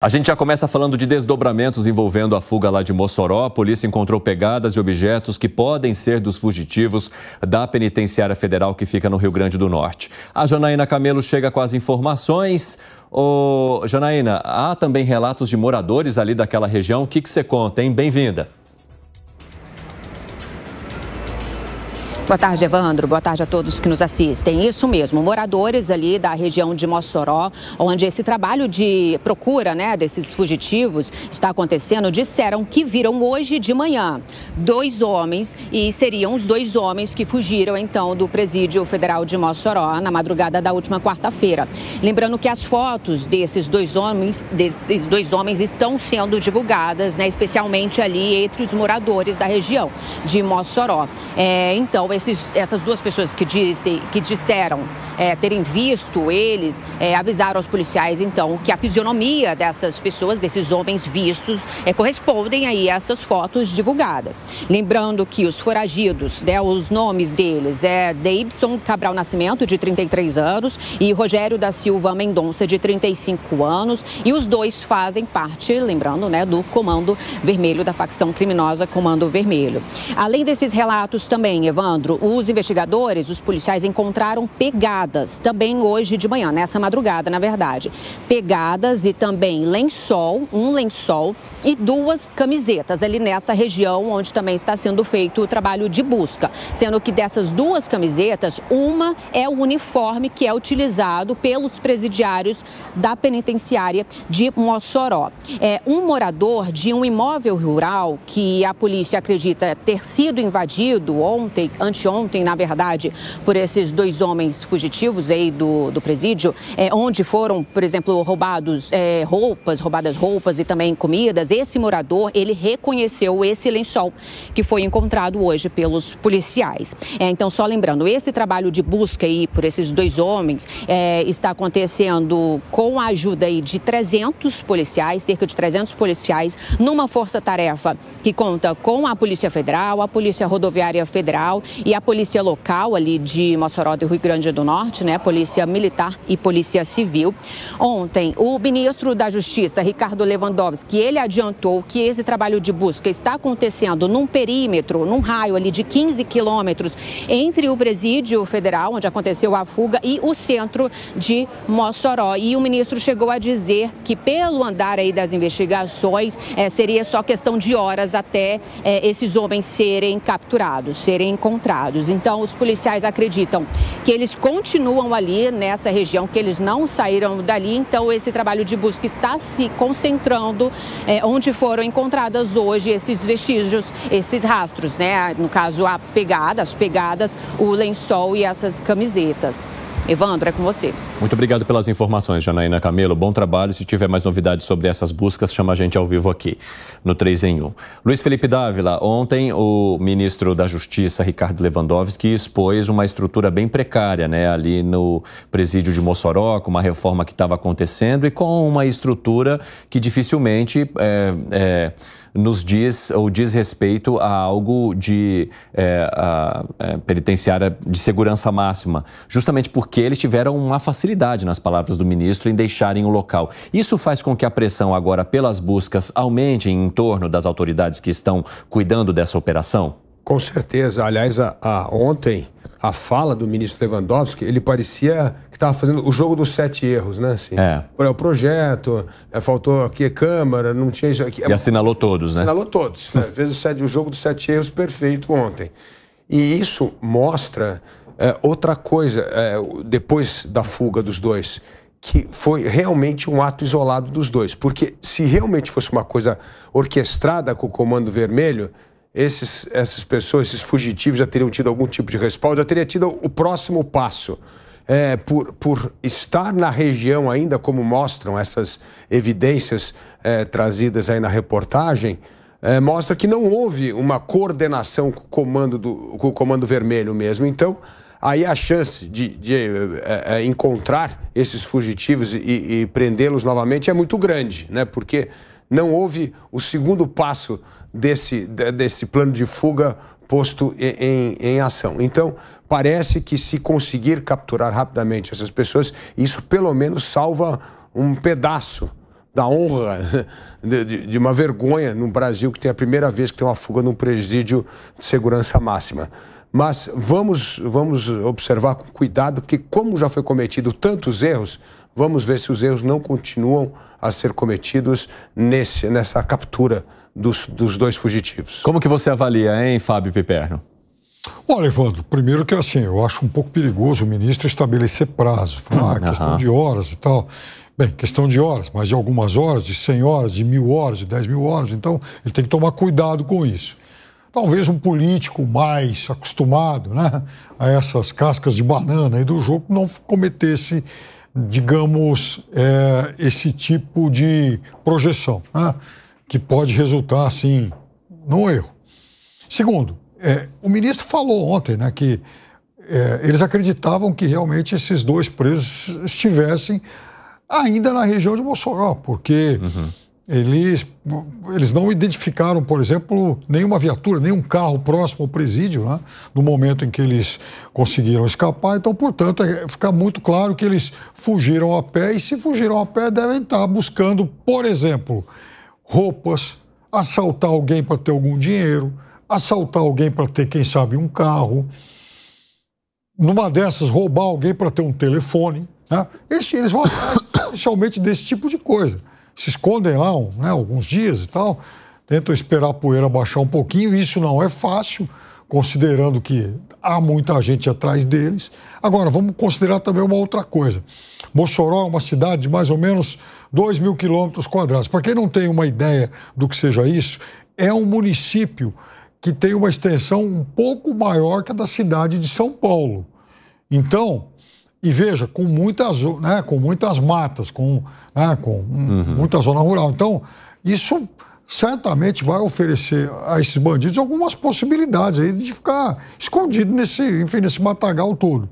A gente já começa falando de desdobramentos envolvendo a fuga lá de Mossoró. A polícia encontrou pegadas de objetos que podem ser dos fugitivos da Penitenciária Federal que fica no Rio Grande do Norte. A Janaína Camelo chega com as informações. Janaína, há também relatos de moradores ali daquela região. O que você conta, hein? Bem-vinda. Boa tarde, Evandro. Boa tarde a todos que nos assistem. Isso mesmo, moradores ali da região de Mossoró, onde esse trabalho de procura, desses fugitivos está acontecendo, disseram que viram hoje de manhã 2 homens e seriam os 2 homens que fugiram então do Presídio Federal de Mossoró na madrugada da última quarta-feira. Lembrando que as fotos desses dois homens estão sendo divulgadas, especialmente ali entre os moradores da região de Mossoró. Então, essas 2 pessoas que disseram terem visto eles, avisaram aos policiais, então, que a fisionomia dessas pessoas, desses homens vistos, correspondem aí a essas fotos divulgadas. Lembrando que os foragidos, os nomes deles é Deibson Cabral Nascimento, de 33 anos, e Rogério da Silva Mendonça, de 35 anos, e os 2 fazem parte, lembrando, do Comando Vermelho, da facção criminosa Comando Vermelho. Além desses relatos também, Evandro, os investigadores, os policiais encontraram pegadas também hoje de manhã, nessa madrugada, na verdade. Pegadas e também um lençol e 2 camisetas ali nessa região onde também está sendo feito o trabalho de busca. Sendo que dessas 2 camisetas, uma é o uniforme que é utilizado pelos presidiários da penitenciária de Mossoró. Um morador de um imóvel rural que a polícia acredita ter sido invadido anteontem, na verdade, por esses 2 homens fugitivos aí do presídio, onde foram, por exemplo, roubadas roupas e também comidas. Esse morador, ele reconheceu esse lençol que foi encontrado hoje pelos policiais. Então, só lembrando, esse trabalho de busca aí por esses 2 homens está acontecendo com a ajuda aí de 300 policiais, cerca de 300 policiais, numa força-tarefa que conta com a Polícia Federal, a Polícia Rodoviária Federal e a Polícia Local ali de Mossoró do Rio Grande do Norte, Polícia Militar e Polícia Civil. Ontem, o ministro da Justiça, Ricardo Lewandowski, ele adiantou que esse trabalho de busca está acontecendo num perímetro, num raio ali de 15 quilômetros entre o Presídio Federal, onde aconteceu a fuga, e o centro de Mossoró. E o ministro chegou a dizer que, pelo andar aí das investigações, seria só questão de horas até esses homens serem capturados, serem encontrados. Então, os policiais acreditam que eles continuam ali nessa região, que eles não saíram dali. Então, esse trabalho de busca está se concentrando onde foram encontradas hoje esses vestígios, esses rastros, No caso, as pegadas, o lençol e essas camisetas. Evandro, é com você. Muito obrigado pelas informações, Janaína Camelo. Bom trabalho. Se tiver mais novidades sobre essas buscas, chama a gente ao vivo aqui, no 3 em 1. Luiz Felipe Dávila, ontem o ministro da Justiça, Ricardo Lewandowski, expôs uma estrutura bem precária, ali no presídio de Mossoró, com uma reforma que estava acontecendo e com uma estrutura que dificilmente nos diz ou diz respeito a algo de penitenciária de segurança máxima, justamente porque eles tiveram uma facilidade, nas palavras do ministro, em deixarem o local. Isso faz com que a pressão agora pelas buscas aumente em torno das autoridades que estão cuidando dessa operação? Com certeza. Aliás, ontem, a fala do ministro Lewandowski, ele parecia que estava fazendo o jogo dos 7 erros, Assim. O projeto, faltou aqui Câmara, não tinha isso aqui. E assinalou todos, Assinalou todos, Fez o jogo dos 7 erros perfeito ontem. E isso mostra outra coisa, depois da fuga dos 2, que foi realmente um ato isolado dos 2. Porque se realmente fosse uma coisa orquestrada com o Comando Vermelho, essas pessoas, esses fugitivos já teriam tido algum tipo de respaldo, já teria tido o próximo passo. Por estar na região ainda, como mostram essas evidências trazidas aí na reportagem, mostra que não houve uma coordenação com o Comando Vermelho mesmo. Então, aí a chance de encontrar esses fugitivos e prendê-los novamente é muito grande, Porque não houve o segundo passo desse plano de fuga posto em ação. Então, parece que se conseguir capturar rapidamente essas pessoas, isso pelo menos salva um pedaço da honra, de uma vergonha no Brasil, que tem a primeira vez que tem uma fuga num presídio de segurança máxima. Mas vamos observar com cuidado, porque como já foi cometido tantos erros, vamos ver se os erros não continuam a ser cometidos nessa captura dos dois fugitivos. Como que você avalia, hein, Fábio Piperno? Olha, Evandro, primeiro que assim, eu acho um pouco perigoso o ministro estabelecer prazo, falar questão de horas e tal. Bem, questão de horas, mas de algumas horas, de 100 horas, de 1000 horas, de 10.000 horas, então ele tem que tomar cuidado com isso. Talvez um político mais acostumado, né, a essas cascas de banana aí do jogo não cometesse, digamos, esse tipo de projeção, né, que pode resultar, assim, num erro. Segundo, o ministro falou ontem, né, que eles acreditavam que realmente esses dois presos estivessem ainda na região de Mossoró, porque eles não identificaram, por exemplo, nenhuma viatura, nenhum carro próximo ao presídio, né, no momento em que eles conseguiram escapar. Então, portanto, fica muito claro que eles fugiram a pé, e se fugiram a pé devem estar buscando, por exemplo, roupas, assaltar alguém para ter algum dinheiro, assaltar alguém para ter, quem sabe, um carro, numa dessas, roubar alguém para ter um telefone, né? Eles vão atrás, especialmente desse tipo de coisa. Se escondem lá, né, alguns dias e tal, tentam esperar a poeira baixar um pouquinho. Isso não é fácil, considerando que há muita gente atrás deles. Agora, vamos considerar também uma outra coisa. Mossoró é uma cidade de mais ou menos 2.000 km². Para quem não tem uma ideia do que seja isso, é um município que tem uma extensão um pouco maior que a da cidade de São Paulo. Então, e veja, com muitas matas, com muita zona rural. Então, isso certamente vai oferecer a esses bandidos algumas possibilidades aí de ficar escondido nesse matagal todo.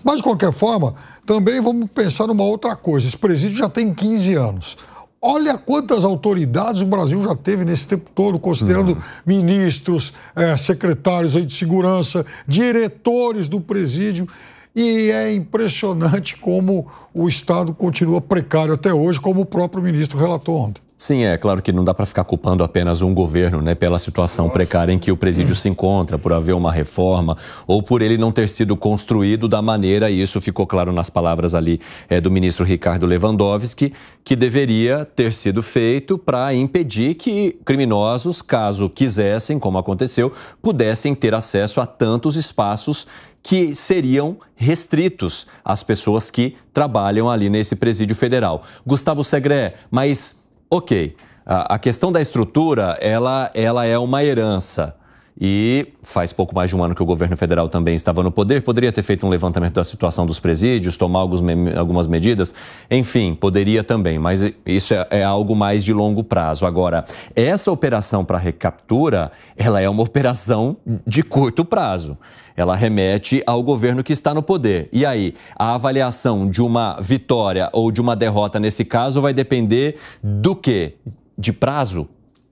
Mas, de qualquer forma, também vamos pensar numa outra coisa. Esse presídio já tem 15 anos. Olha quantas autoridades o Brasil já teve nesse tempo todo, considerando ministros, secretários aí de segurança, diretores do presídio. E é impressionante como o Estado continua precário até hoje, como o próprio ministro relatou ontem. Sim, é claro que não dá para ficar culpando apenas um governo, né, pela situação precária em que o presídio se encontra, por haver uma reforma ou por ele não ter sido construído da maneira, e isso ficou claro nas palavras ali do ministro Ricardo Lewandowski, que deveria ter sido feito para impedir que criminosos, caso quisessem, como aconteceu, pudessem ter acesso a tantos espaços que seriam restritos às pessoas que trabalham ali nesse presídio federal. Gustavo Segré, mas, ok, a questão da estrutura, ela é uma herança. E faz pouco mais de um ano que o governo federal também estava no poder, poderia ter feito um levantamento da situação dos presídios, tomar algumas medidas, enfim, poderia também, mas isso é algo mais de longo prazo. Agora, essa operação para recaptura, ela é uma operação de curto prazo. Ela remete ao governo que está no poder. E aí, a avaliação de uma vitória ou de uma derrota nesse caso vai depender do quê? De prazo?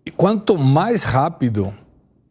E quanto mais rápido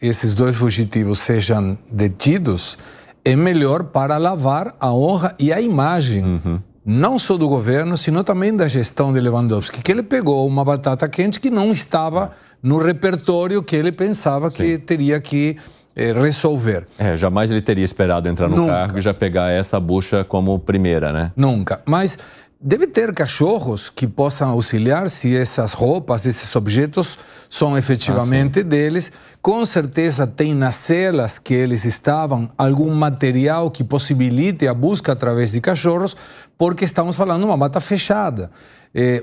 esses dois fugitivos sejam detidos, é melhor para lavar a honra e a imagem, não só do governo, sino também da gestão de Lewandowski, que ele pegou uma batata quente que não estava no repertório que ele pensava que teria que resolver. Jamais ele teria esperado entrar no cargo e já pegar essa bucha como primeira, né? Nunca. Mas deve ter cachorros que possam auxiliar se essas roupas, esses objetos são efetivamente deles. Com certeza tem nas celas que eles estavam algum material que possibilite a busca através de cachorros, porque estamos falando de uma mata fechada.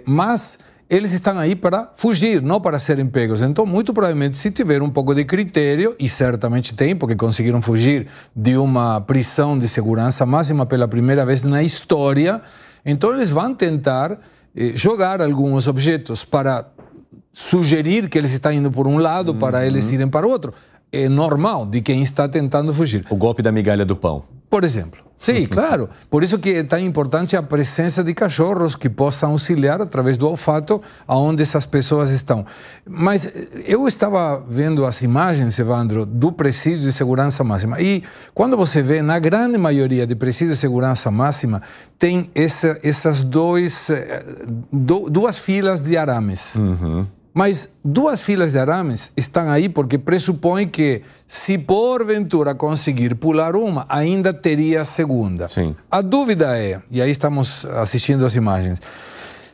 Mas eles estão aí para fugir, não para serem pegos. Então, muito provavelmente, se tiver um pouco de critério, e certamente tem, porque conseguiram fugir de uma prisão de segurança máxima pela primeira vez na história, então eles vão tentar jogar alguns objetos para sugerir que eles estão indo por um lado, para eles irem para o outro. É normal de quem está tentando fugir. O golpe da migalha do pão. Por exemplo. Sim, claro. Por isso que é tão importante a presença de cachorros que possam auxiliar através do olfato aonde essas pessoas estão. Mas eu estava vendo as imagens, Evandro, do presídio de segurança máxima. E quando você vê, na grande maioria de presídios de segurança máxima, tem essas duas filas de arames. Mas duas filas de arames estão aí porque pressupõe que, se porventura conseguir pular uma, ainda teria a segunda. Sim. A dúvida é, e aí estamos assistindo as imagens,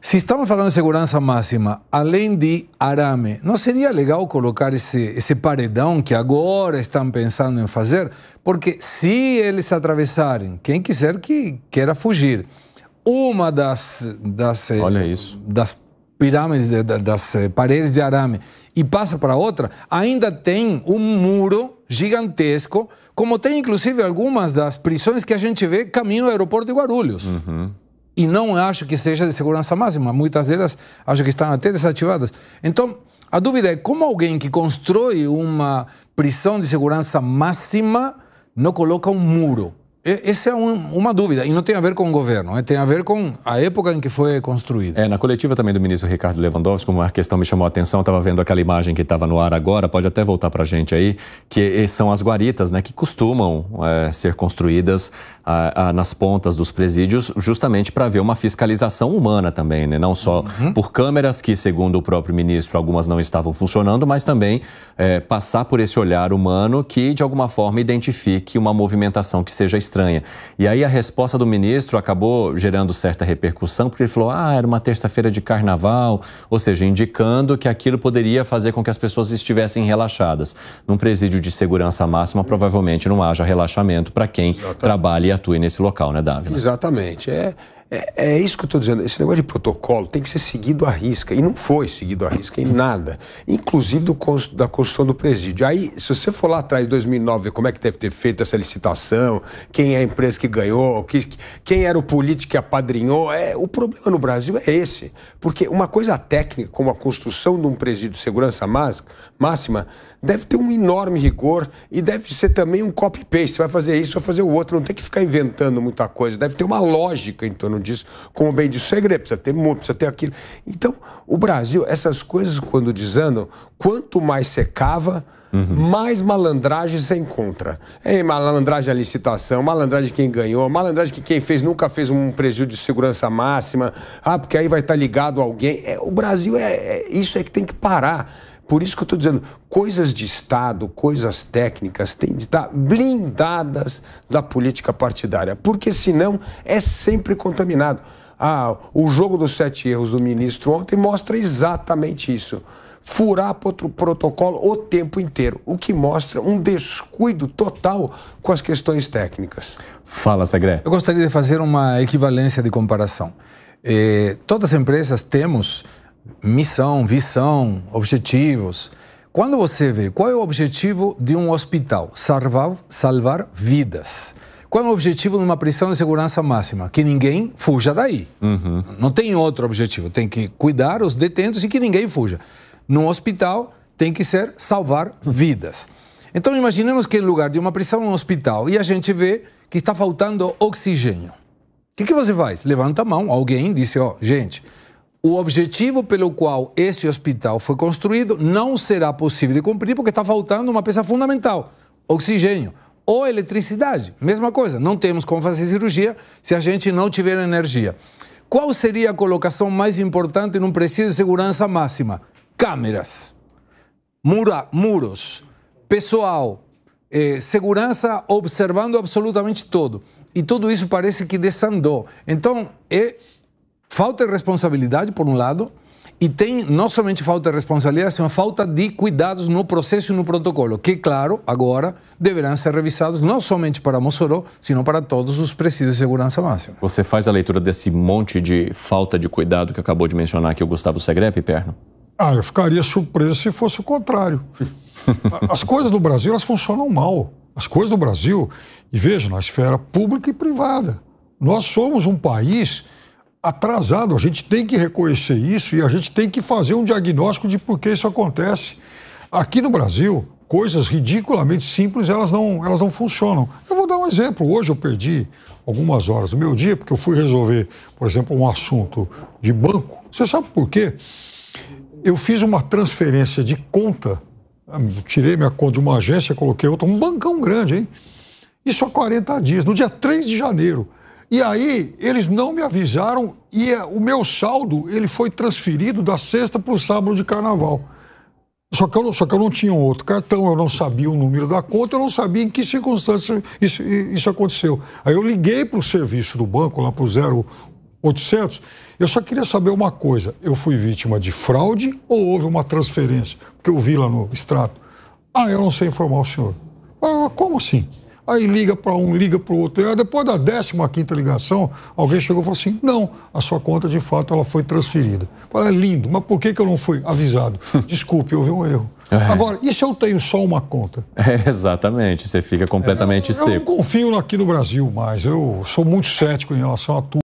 se estamos falando de segurança máxima, além de arame, não seria legal colocar esse paredão que agora estão pensando em fazer? Porque se eles atravessarem, quem quiser que queira fugir, uma das Olha isso. das pirâmides, das paredes de arame, e passa para outra, ainda tem um muro gigantesco, como tem inclusive algumas das prisões que a gente vê caminho ao aeroporto de Guarulhos. E não acho que seja de segurança máxima, muitas delas acho que estão até desativadas. Então, a dúvida é como alguém que constrói uma prisão de segurança máxima não coloca um muro. Essa é uma dúvida, e não tem a ver com o governo, tem a ver com a época em que foi construído. Na coletiva também do ministro Ricardo Lewandowski, como uma questão me chamou a atenção, eu estava vendo aquela imagem que estava no ar agora, pode até voltar para a gente aí, que são as guaritas, né, que costumam ser construídas nas pontas dos presídios, justamente para haver uma fiscalização humana também, né, não só por câmeras que, segundo o próprio ministro, algumas não estavam funcionando, mas também passar por esse olhar humano que, de alguma forma, identifique uma movimentação que seja estranha. E aí a resposta do ministro acabou gerando certa repercussão, porque ele falou, era uma terça-feira de carnaval, ou seja, indicando que aquilo poderia fazer com que as pessoas estivessem relaxadas. Num presídio de segurança máxima, provavelmente não haja relaxamento para quem trabalha e atue nesse local, né, Dávila? Exatamente. É isso que eu estou dizendo. Esse negócio de protocolo tem que ser seguido à risca. E não foi seguido à risca em nada. Inclusive da construção do presídio. Aí, se você for lá atrás, em 2009, ver como é que deve ter feito essa licitação, quem é a empresa que ganhou, quem era o político que apadrinhou, o problema no Brasil é esse. Porque uma coisa técnica, como a construção de um presídio de segurança máxima, deve ter um enorme rigor e deve ser também um copy-paste. Você vai fazer isso, vai fazer o outro. Não tem que ficar inventando muita coisa. Deve ter uma lógica em torno disso. Como bem disse o Segredo, precisa ter muito, precisa ter aquilo. Então, o Brasil, essas coisas, quando desandam, quanto mais você cava, mais malandragem você encontra. Malandragem da licitação, malandragem de quem ganhou, malandragem que quem fez nunca fez um presídio de segurança máxima, porque aí vai estar ligado a alguém. O Brasil, isso é que tem que parar. Por isso que eu estou dizendo, coisas de Estado, coisas técnicas têm de estar blindadas da política partidária, porque senão é sempre contaminado. O jogo dos 7 erros do ministro ontem mostra exatamente isso. Furar protocolo o tempo inteiro, o que mostra um descuido total com as questões técnicas. Fala, Segredo. Eu gostaria de fazer uma equivalência de comparação. Todas as empresas temos missão, visão, objetivos. Quando você vê qual é o objetivo de um hospital? Salvar vidas. Qual é o objetivo de uma prisão de segurança máxima? Que ninguém fuja daí. Não tem outro objetivo. Tem que cuidar os detentos e que ninguém fuja. No hospital tem que ser salvar vidas. Então imaginemos que em lugar de uma prisão, um hospital, e a gente vê que está faltando oxigênio. O que você faz? Levanta a mão, alguém disse, gente, o objetivo pelo qual esse hospital foi construído não será possível de cumprir porque está faltando uma peça fundamental, oxigênio. Ou eletricidade, mesma coisa, não temos como fazer cirurgia se a gente não tiver energia. Qual seria a colocação mais importante num presídio de segurança máxima? Câmeras, muros, pessoal, segurança observando absolutamente tudo. E tudo isso parece que desandou. Então, falta de responsabilidade, por um lado, e tem não somente falta de responsabilidade, mas falta de cuidados no processo e no protocolo, que, claro, agora deverão ser revisados não somente para Mossoró, sino para todos os presídios de segurança máxima. Você faz a leitura desse monte de falta de cuidado que acabou de mencionar aqui o Gustavo Segredo, Perno? Eu ficaria surpreso se fosse o contrário. As coisas do Brasil, elas funcionam mal. As coisas do Brasil, e veja, na esfera pública e privada. Nós somos um país atrasado, a gente tem que reconhecer isso e a gente tem que fazer um diagnóstico de por que isso acontece. Aqui no Brasil, coisas ridiculamente simples, elas não funcionam. Eu vou dar um exemplo. Hoje eu perdi algumas horas do meu dia porque eu fui resolver, por exemplo, um assunto de banco. Você sabe por quê? Eu fiz uma transferência de conta, tirei minha conta de uma agência, coloquei outra, um bancão grande, hein? Isso há 40 dias, no dia 3 de janeiro. E aí, eles não me avisaram e o meu saldo, ele foi transferido da sexta para o sábado de carnaval. Só que eu não tinha um outro cartão, eu não sabia o número da conta, eu não sabia em que circunstância isso aconteceu. Aí eu liguei para o serviço do banco, lá para o 0800, eu só queria saber uma coisa, eu fui vítima de fraude ou houve uma transferência? Porque eu vi lá no extrato. Eu não sei informar o senhor. Como assim? Aí liga para um, liga para o outro. Aí depois da 15ª ligação, alguém chegou e falou assim, não, a sua conta de fato ela foi transferida. Eu falei, lindo, mas por que eu não fui avisado? Desculpe, houve um erro. Agora, e se eu tenho só uma conta? Exatamente, você fica completamente seco. Eu não confio aqui no Brasil mais, eu sou muito cético em relação a tudo.